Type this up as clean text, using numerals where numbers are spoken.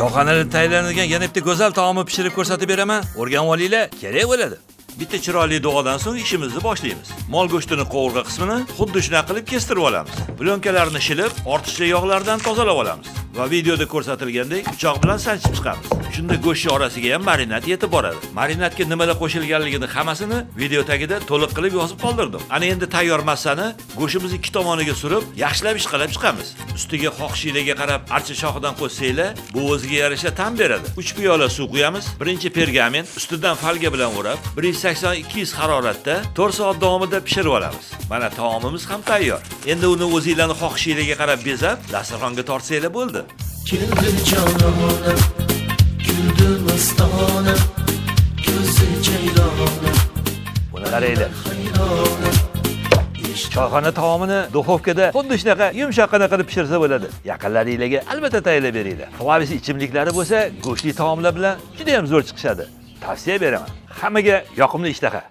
Choyxonada tayyorlanadigan yana bitta go'zal taomni pishirib ko'rsatib beraman. O'rganib olinglar, kerak bo'ladi. Bitta chiroyli duodan so'ng ishimizni boshlaymiz. Mol go'shtining qovurg'a qismini xuddi shunaqa qilib kestirib olamiz. Plyonkalarni shilib, ortiqcha yog'lardan tozalab olamiz va videoda ko'rsatilgandek pichoq bilan sanchib chiqamiz. Shunda go'sht orasiga ham marinad yetib boradi. Marinadga nimalar qo'shilganligini hammasini video tagida to'liq qilib yozib qoldirdim. Ana endi tayyor massani go'shtimizni ikki tomoniga surib, yaxshilab ishqalab chiqamiz. Ustiga xohishingizga qarab archa shoxidan qo'shsanglar, bu o'ziga yarasha ta'm beradi. 3 piyola suv quyamiz. Birinchi pergament, ustidan folga bilan o'rab, 180-200 haroratda 4 soat davomida pishirib olamiz. Mana taomimiz ham tayyor. Endi uni o'zingizlarning xohishingizga qarab bezab, dasturxonga tortsanglar bo'ldi. Keldi jononim, kuldi mastonim, ko'zi jayronim. Buni qaranglar. Choyxona taomini duxovkada xuddi shunaqa yumshoqqina qilib pishirsa bo'ladi. Yaqinlaringizga albatta tayyorlab beringlar. Havaysi ichimliklari bo'lsa, go'shtli taomlar bilan juda ham zo'r chiqishadi. Tavsiya beraman. Hammaga yoqimli ishtaha.